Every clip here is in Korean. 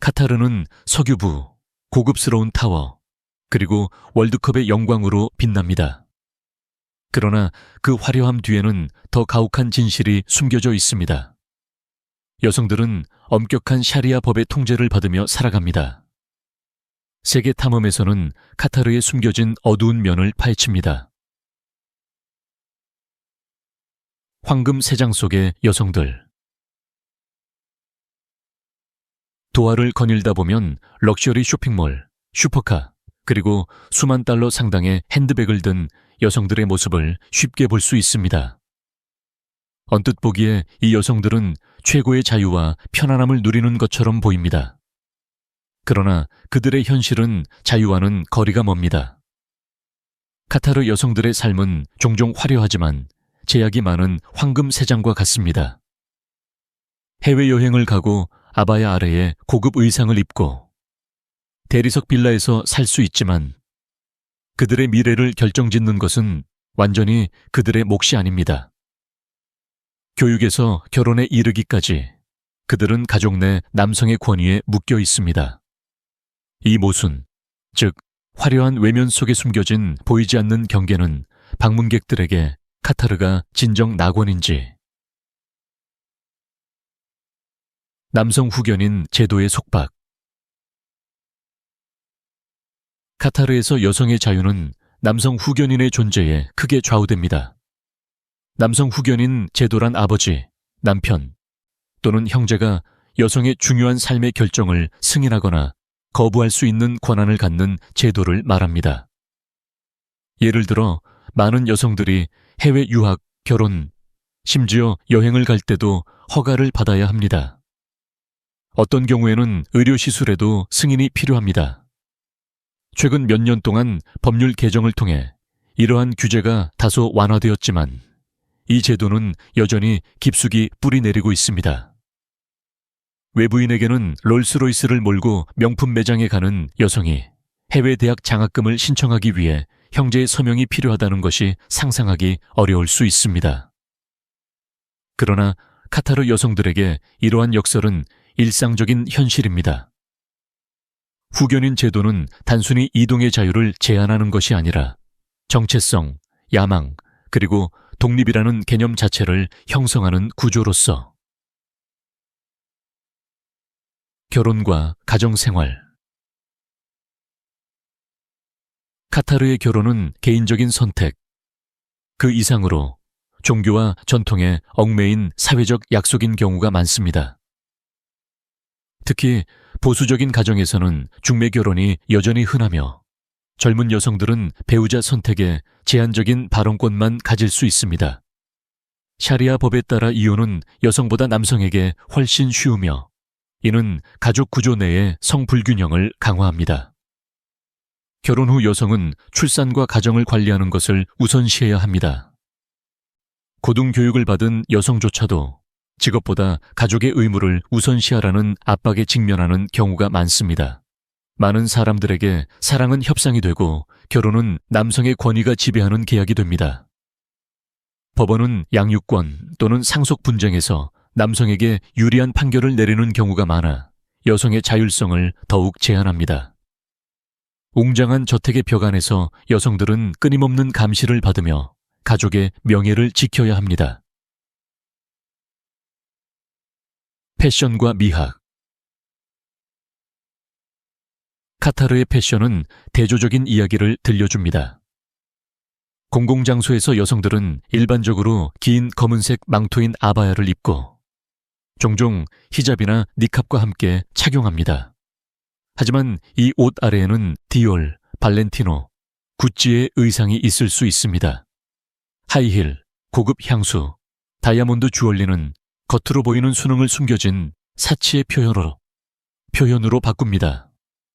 카타르는 석유부, 고급스러운 타워, 그리고 월드컵의 영광으로 빛납니다. 그러나 그 화려함 뒤에는 더 가혹한 진실이 숨겨져 있습니다. 여성들은 엄격한 샤리아 법의 통제를 받으며 살아갑니다. 세계 탐험에서는 카타르에 숨겨진 어두운 면을 파헤칩니다. 황금 세장 속의 여성들. 도하를 거닐다 보면 럭셔리 쇼핑몰, 슈퍼카, 그리고 수만 달러 상당의 핸드백을 든 여성들의 모습을 쉽게 볼 수 있습니다. 언뜻 보기에 이 여성들은 최고의 자유와 편안함을 누리는 것처럼 보입니다. 그러나 그들의 현실은 자유와는 거리가 멉니다. 카타르 여성들의 삶은 종종 화려하지만 제약이 많은 황금 세장과 같습니다. 해외여행을 가고 아바야 아래에 고급 의상을 입고 대리석 빌라에서 살 수 있지만 그들의 미래를 결정짓는 것은 완전히 그들의 몫이 아닙니다. 교육에서 결혼에 이르기까지 그들은 가족 내 남성의 권위에 묶여 있습니다. 이 모순, 즉 화려한 외면 속에 숨겨진 보이지 않는 경계는 방문객들에게 카타르가 진정 낙원인지, 남성 후견인 제도의 속박. 카타르에서 여성의 자유는 남성 후견인의 존재에 크게 좌우됩니다. 남성 후견인 제도란 아버지, 남편 또는 형제가 여성의 중요한 삶의 결정을 승인하거나 거부할 수 있는 권한을 갖는 제도를 말합니다. 예를 들어 많은 여성들이 해외 유학, 결혼, 심지어 여행을 갈 때도 허가를 받아야 합니다. 어떤 경우에는 의료시술에도 승인이 필요합니다. 최근 몇 년 동안 법률 개정을 통해 이러한 규제가 다소 완화되었지만 이 제도는 여전히 깊숙이 뿌리내리고 있습니다. 외부인에게는 롤스로이스를 몰고 명품 매장에 가는 여성이 해외 대학 장학금을 신청하기 위해 형제의 서명이 필요하다는 것이 상상하기 어려울 수 있습니다. 그러나 카타르 여성들에게 이러한 역설은 일상적인 현실입니다. 후견인 제도는 단순히 이동의 자유를 제한하는 것이 아니라 정체성, 야망, 그리고 독립이라는 개념 자체를 형성하는 구조로서 결혼과 가정생활. 카타르의 결혼은 개인적인 선택, 그 이상으로 종교와 전통에 얽매인 사회적 약속인 경우가 많습니다. 특히 보수적인 가정에서는 중매 결혼이 여전히 흔하며 젊은 여성들은 배우자 선택에 제한적인 발언권만 가질 수 있습니다. 샤리아 법에 따라 이혼은 여성보다 남성에게 훨씬 쉬우며 이는 가족 구조 내의 성불균형을 강화합니다. 결혼 후 여성은 출산과 가정을 관리하는 것을 우선시해야 합니다. 고등교육을 받은 여성조차도 직업보다 가족의 의무를 우선시하라는 압박에 직면하는 경우가 많습니다. 많은 사람들에게 사랑은 협상이 되고 결혼은 남성의 권위가 지배하는 계약이 됩니다. 법원은 양육권 또는 상속 분쟁에서 남성에게 유리한 판결을 내리는 경우가 많아 여성의 자율성을 더욱 제한합니다. 웅장한 저택의 벽 안에서 여성들은 끊임없는 감시를 받으며 가족의 명예를 지켜야 합니다. 패션과 미학. 카타르의 패션은 대조적인 이야기를 들려줍니다. 공공장소에서 여성들은 일반적으로 긴 검은색 망토인 아바야를 입고 종종 히잡이나 니캅과 함께 착용합니다. 하지만 이 옷 아래에는 디올, 발렌티노, 구찌의 의상이 있을 수 있습니다. 하이힐, 고급 향수, 다이아몬드 주얼리는 겉으로 보이는 수능을 숨겨진 사치의 표현으로 바꿉니다.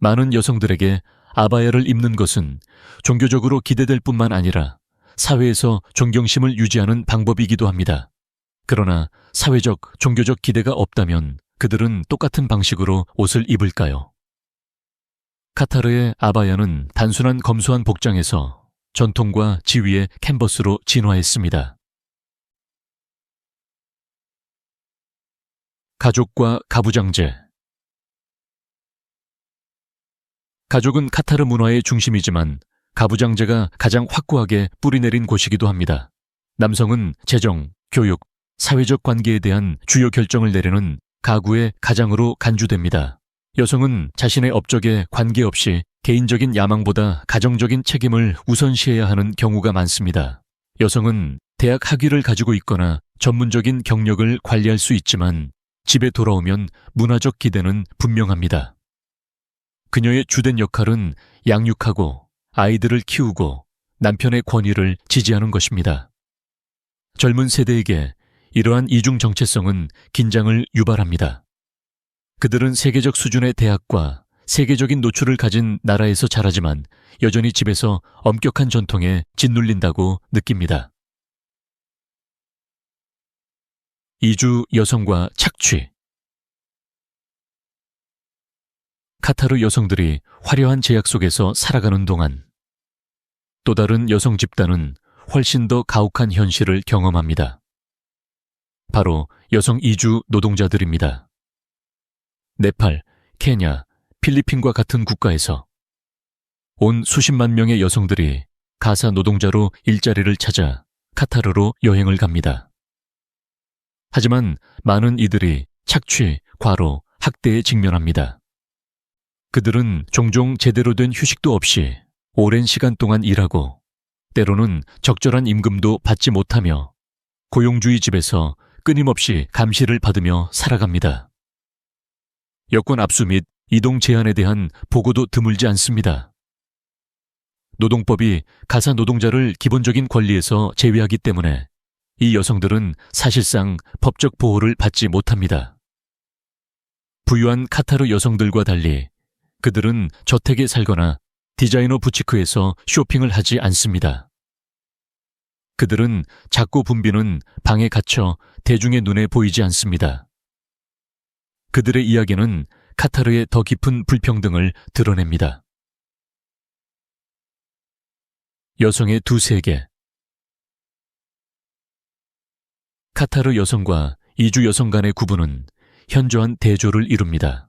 많은 여성들에게 아바야를 입는 것은 종교적으로 기대될 뿐만 아니라 사회에서 존경심을 유지하는 방법이기도 합니다. 그러나 사회적, 종교적 기대가 없다면 그들은 똑같은 방식으로 옷을 입을까요? 카타르의 아바야는 단순한 검소한 복장에서 전통과 지위의 캔버스로 진화했습니다. 가족과 가부장제. 가족은 카타르 문화의 중심이지만 가부장제가 가장 확고하게 뿌리내린 곳이기도 합니다. 남성은 재정, 교육, 사회적 관계에 대한 주요 결정을 내리는 가구의 가장으로 간주됩니다. 여성은 자신의 업적에 관계없이 개인적인 야망보다 가정적인 책임을 우선시해야 하는 경우가 많습니다. 여성은 대학 학위를 가지고 있거나 전문적인 경력을 관리할 수 있지만 집에 돌아오면 문화적 기대는 분명합니다. 그녀의 주된 역할은 양육하고 아이들을 키우고 남편의 권위를 지지하는 것입니다. 젊은 세대에게 이러한 이중 정체성은 긴장을 유발합니다. 그들은 세계적 수준의 대학과 세계적인 노출을 가진 나라에서 자라지만 여전히 집에서 엄격한 전통에 짓눌린다고 느낍니다. 이주 여성과 착취. 카타르 여성들이 화려한 제약 속에서 살아가는 동안 또 다른 여성 집단은 훨씬 더 가혹한 현실을 경험합니다. 바로 여성 이주 노동자들입니다. 네팔, 케냐, 필리핀과 같은 국가에서 온 수십만 명의 여성들이 가사 노동자로 일자리를 찾아 카타르로 여행을 갑니다. 하지만 많은 이들이 착취, 과로, 학대에 직면합니다. 그들은 종종 제대로 된 휴식도 없이 오랜 시간 동안 일하고 때로는 적절한 임금도 받지 못하며 고용주의 집에서 끊임없이 감시를 받으며 살아갑니다. 여권 압수 및 이동 제한에 대한 보고도 드물지 않습니다. 노동법이 가사 노동자를 기본적인 권리에서 제외하기 때문에 이 여성들은 사실상 법적 보호를 받지 못합니다. 부유한 카타르 여성들과 달리 그들은 저택에 살거나 디자이너 부티크에서 쇼핑을 하지 않습니다. 그들은 작고 붐비는 방에 갇혀 대중의 눈에 보이지 않습니다. 그들의 이야기는 카타르의 더 깊은 불평등을 드러냅니다. 여성의 두 세계. 카타르 여성과 이주 여성 간의 구분은 현저한 대조를 이룹니다.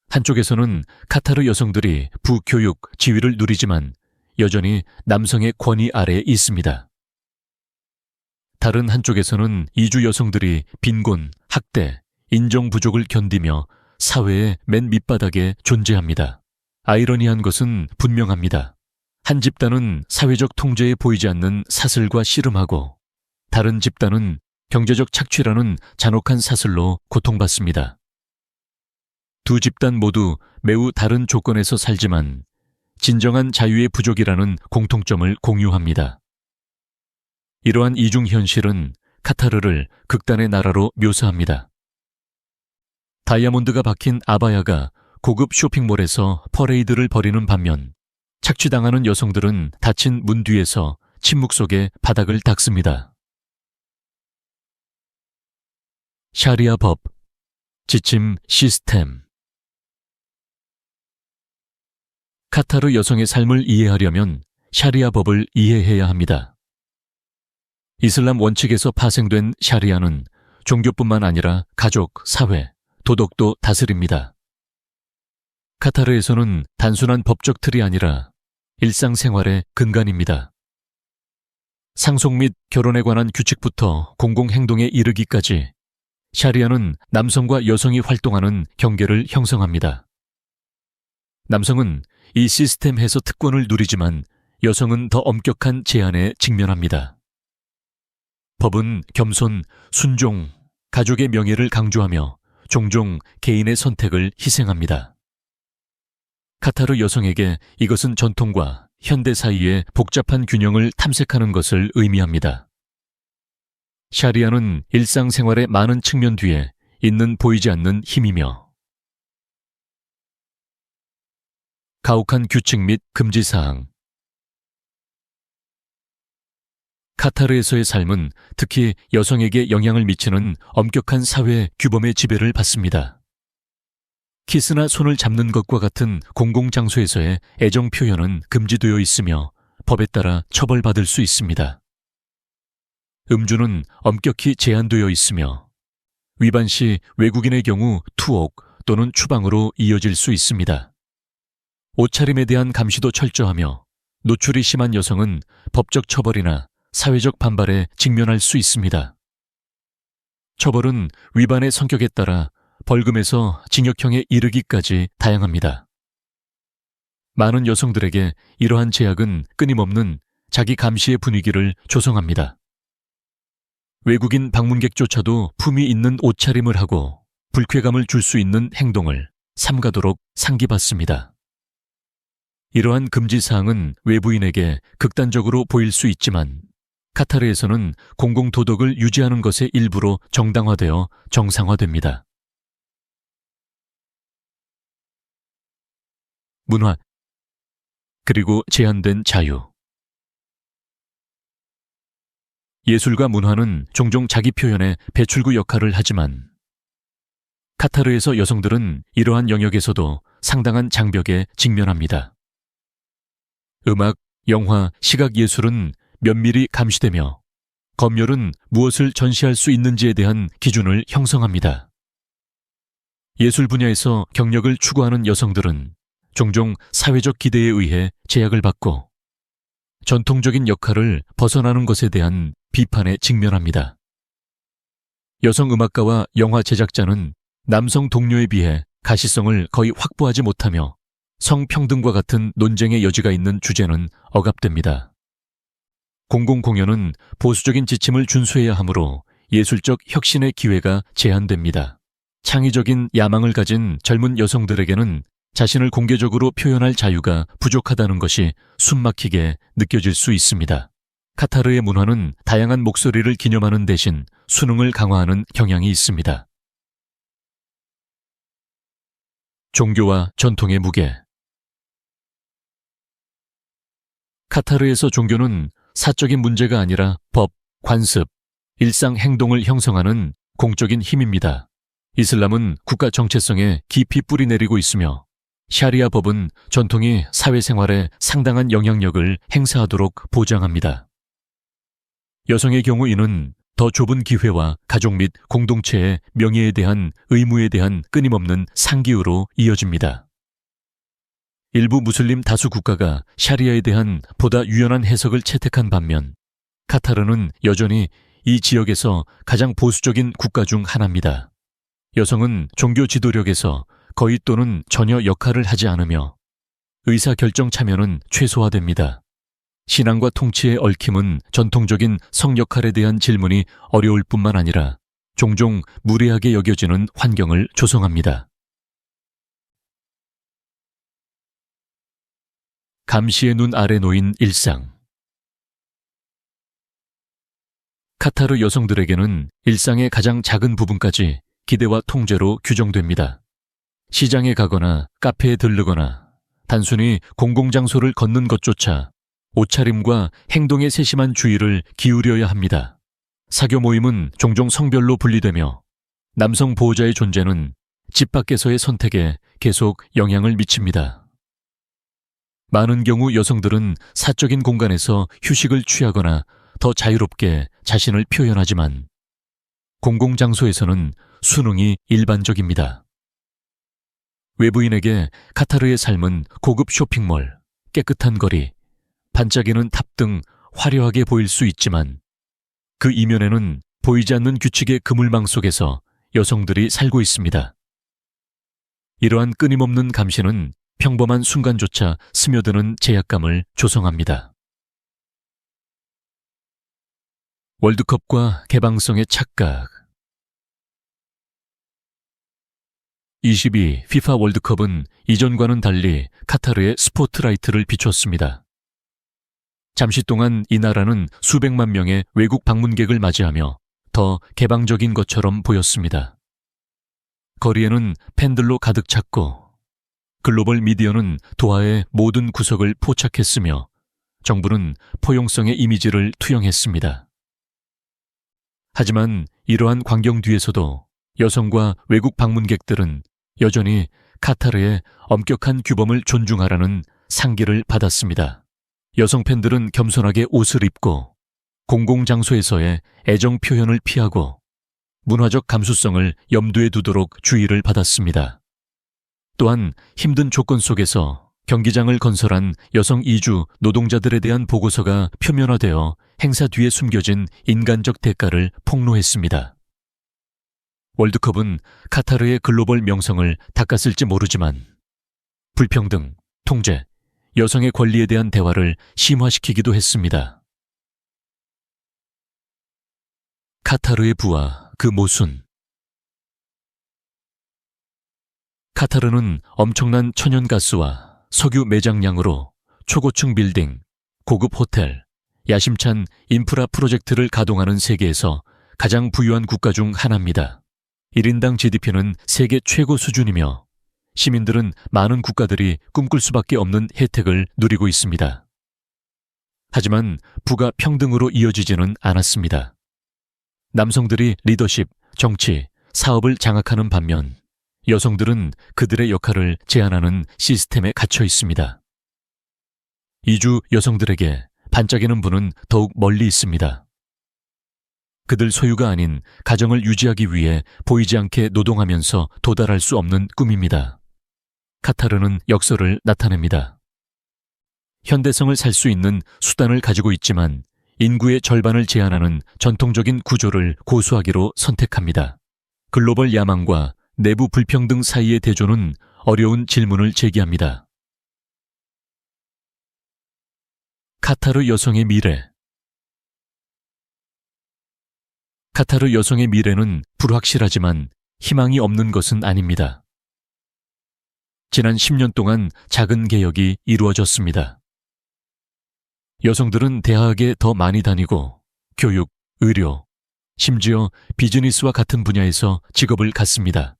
한쪽에서는 카타르 여성들이 부교육, 지위를 누리지만 여전히 남성의 권위 아래에 있습니다. 다른 한쪽에서는 이주 여성들이 빈곤, 학대, 인정 부족을 견디며 사회의 맨 밑바닥에 존재합니다. 아이러니한 것은 분명합니다. 한 집단은 사회적 통제에 보이지 않는 사슬과 씨름하고 다른 집단은 경제적 착취라는 잔혹한 사슬로 고통받습니다. 두 집단 모두 매우 다른 조건에서 살지만 진정한 자유의 부족이라는 공통점을 공유합니다. 이러한 이중 현실은 카타르를 극단의 나라로 묘사합니다. 다이아몬드가 박힌 아바야가 고급 쇼핑몰에서 퍼레이드를 벌이는 반면 착취당하는 여성들은 닫힌 문 뒤에서 침묵 속에 바닥을 닦습니다. 샤리아 법, 지침 시스템. 카타르 여성의 삶을 이해하려면 샤리아 법을 이해해야 합니다. 이슬람 원칙에서 파생된 샤리아는 종교뿐만 아니라 가족, 사회, 도덕도 다스립니다. 카타르에서는 단순한 법적 틀이 아니라 일상생활의 근간입니다. 상속 및 결혼에 관한 규칙부터 공공행동에 이르기까지 샤리아는 남성과 여성이 활동하는 경계를 형성합니다. 남성은 이 시스템에서 특권을 누리지만 여성은 더 엄격한 제한에 직면합니다. 법은 겸손, 순종, 가족의 명예를 강조하며 종종 개인의 선택을 희생합니다. 카타르 여성에게 이것은 전통과 현대 사이의 복잡한 균형을 탐색하는 것을 의미합니다. 샤리아는 일상생활의 많은 측면 뒤에 있는 보이지 않는 힘이며 가혹한 규칙 및 금지사항. 카타르에서의 삶은 특히 여성에게 영향을 미치는 엄격한 사회 규범의 지배를 받습니다. 키스나 손을 잡는 것과 같은 공공장소에서의 애정 표현은 금지되어 있으며 법에 따라 처벌받을 수 있습니다. 음주는 엄격히 제한되어 있으며 위반 시 외국인의 경우 투옥 또는 추방으로 이어질 수 있습니다. 옷차림에 대한 감시도 철저하며 노출이 심한 여성은 법적 처벌이나 사회적 반발에 직면할 수 있습니다. 처벌은 위반의 성격에 따라 벌금에서 징역형에 이르기까지 다양합니다. 많은 여성들에게 이러한 제약은 끊임없는 자기 감시의 분위기를 조성합니다. 외국인 방문객조차도 품위 있는 옷차림을 하고 불쾌감을 줄 수 있는 행동을 삼가도록 상기받습니다. 이러한 금지사항은 외부인에게 극단적으로 보일 수 있지만 카타르에서는 공공도덕을 유지하는 것의 일부로 정당화되어 정상화됩니다. 문화 그리고 제한된 자유. 예술과 문화는 종종 자기 표현의 배출구 역할을 하지만 카타르에서 여성들은 이러한 영역에서도 상당한 장벽에 직면합니다. 음악, 영화, 시각 예술은 면밀히 감시되며 검열은 무엇을 전시할 수 있는지에 대한 기준을 형성합니다. 예술 분야에서 경력을 추구하는 여성들은 종종 사회적 기대에 의해 제약을 받고 전통적인 역할을 벗어나는 것에 대한 비판에 직면합니다. 여성 음악가와 영화 제작자는 남성 동료에 비해 가시성을 거의 확보하지 못하며 성평등과 같은 논쟁의 여지가 있는 주제는 억압됩니다. 공공공연은 보수적인 지침을 준수해야 하므로 예술적 혁신의 기회가 제한됩니다. 창의적인 야망을 가진 젊은 여성들에게는 자신을 공개적으로 표현할 자유가 부족하다는 것이 숨막히게 느껴질 수 있습니다. 카타르의 문화는 다양한 목소리를 기념하는 대신 수능을 강화하는 경향이 있습니다. 종교와 전통의 무게. 카타르에서 종교는 사적인 문제가 아니라 법, 관습, 일상 행동을 형성하는 공적인 힘입니다. 이슬람은 국가 정체성에 깊이 뿌리내리고 있으며 샤리아 법은 전통이 사회생활에 상당한 영향력을 행사하도록 보장합니다. 여성의 경우 이는 더 좁은 기회와 가족 및 공동체의 명예에 대한 의무에 대한 끊임없는 상기으로 이어집니다. 일부 무슬림 다수 국가가 샤리아에 대한 보다 유연한 해석을 채택한 반면 카타르는 여전히 이 지역에서 가장 보수적인 국가 중 하나입니다. 여성은 종교 지도력에서 거의 또는 전혀 역할을 하지 않으며 의사결정 참여는 최소화됩니다. 신앙과 통치의 얽힘은 전통적인 성 역할에 대한 질문이 어려울 뿐만 아니라 종종 무례하게 여겨지는 환경을 조성합니다. 감시의 눈 아래 놓인 일상. 카타르 여성들에게는 일상의 가장 작은 부분까지 기대와 통제로 규정됩니다. 시장에 가거나 카페에 들르거나 단순히 공공장소를 걷는 것조차 옷차림과 행동에 세심한 주의를 기울여야 합니다. 사교 모임은 종종 성별로 분리되며 남성 보호자의 존재는 집 밖에서의 선택에 계속 영향을 미칩니다. 많은 경우 여성들은 사적인 공간에서 휴식을 취하거나 더 자유롭게 자신을 표현하지만 공공장소에서는 순응이 일반적입니다. 외부인에게 카타르의 삶은 고급 쇼핑몰, 깨끗한 거리, 반짝이는 탑 등 화려하게 보일 수 있지만 그 이면에는 보이지 않는 규칙의 그물망 속에서 여성들이 살고 있습니다. 이러한 끊임없는 감시는 평범한 순간조차 스며드는 제약감을 조성합니다. 월드컵과 개방성의 착각. 22 피파 월드컵은 이전과는 달리 카타르의 스포트라이트를 비췄습니다. 잠시 동안 이 나라는 수백만 명의 외국 방문객을 맞이하며 더 개방적인 것처럼 보였습니다. 거리에는 팬들로 가득 찼고 글로벌 미디어는 도하의 모든 구석을 포착했으며 정부는 포용성의 이미지를 투영했습니다. 하지만 이러한 광경 뒤에서도 여성과 외국 방문객들은 여전히 카타르의 엄격한 규범을 존중하라는 상기를 받았습니다. 여성 팬들은 겸손하게 옷을 입고 공공장소에서의 애정 표현을 피하고 문화적 감수성을 염두에 두도록 주의를 받았습니다. 또한 힘든 조건 속에서 경기장을 건설한 여성 이주 노동자들에 대한 보고서가 표면화되어 행사 뒤에 숨겨진 인간적 대가를 폭로했습니다. 월드컵은 카타르의 글로벌 명성을 닦았을지 모르지만 불평등, 통제, 여성의 권리에 대한 대화를 심화시키기도 했습니다. 카타르의 부와 그 모순. 카타르는 엄청난 천연가스와 석유 매장량으로 초고층 빌딩, 고급 호텔, 야심찬 인프라 프로젝트를 가동하는 세계에서 가장 부유한 국가 중 하나입니다. 1인당 GDP는 세계 최고 수준이며 시민들은 많은 국가들이 꿈꿀 수밖에 없는 혜택을 누리고 있습니다. 하지만 부가 평등으로 이어지지는 않았습니다. 남성들이 리더십, 정치, 사업을 장악하는 반면 여성들은 그들의 역할을 제한하는 시스템에 갇혀 있습니다. 이주 여성들에게 반짝이는 부는 더욱 멀리 있습니다. 그들 소유가 아닌 가정을 유지하기 위해 보이지 않게 노동하면서 도달할 수 없는 꿈입니다. 카타르는 역설을 나타냅니다. 현대성을 살 수 있는 수단을 가지고 있지만 인구의 절반을 제한하는 전통적인 구조를 고수하기로 선택합니다. 글로벌 야망과 내부 불평등 사이의 대조는 어려운 질문을 제기합니다. 카타르 여성의 미래. 카타르 여성의 미래는 불확실하지만 희망이 없는 것은 아닙니다. 지난 10년 동안 작은 개혁이 이루어졌습니다. 여성들은 대학에 더 많이 다니고 교육, 의료, 심지어 비즈니스와 같은 분야에서 직업을 갖습니다.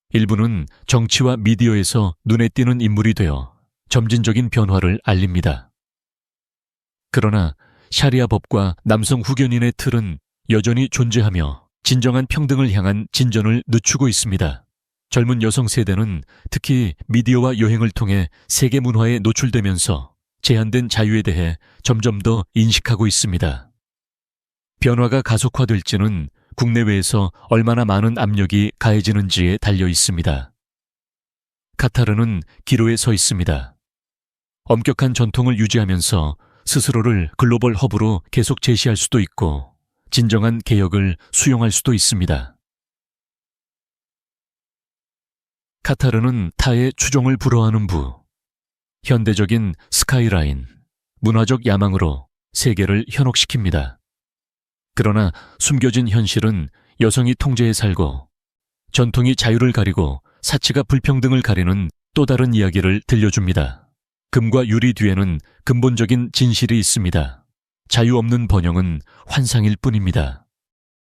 일부는 정치와 미디어에서 눈에 띄는 인물이 되어 점진적인 변화를 알립니다. 그러나 샤리아 법과 남성 후견인의 틀은 여전히 존재하며 진정한 평등을 향한 진전을 늦추고 있습니다. 젊은 여성 세대는 특히 미디어와 여행을 통해 세계 문화에 노출되면서 제한된 자유에 대해 점점 더 인식하고 있습니다. 변화가 가속화될지는 국내외에서 얼마나 많은 압력이 가해지는지에 달려 있습니다. 카타르는 기로에 서 있습니다. 엄격한 전통을 유지하면서 스스로를 글로벌 허브로 계속 제시할 수도 있고 진정한 개혁을 수용할 수도 있습니다. 카타르는 타의 추종을 불허하는 부, 현대적인 스카이라인, 문화적 야망으로 세계를 현혹시킵니다. 그러나 숨겨진 현실은 여성이 통제에 살고 전통이 자유를 가리고 사치가 불평등을 가리는 또 다른 이야기를 들려줍니다. 금과 유리 뒤에는 근본적인 진실이 있습니다. 자유 없는 번영은 환상일 뿐입니다.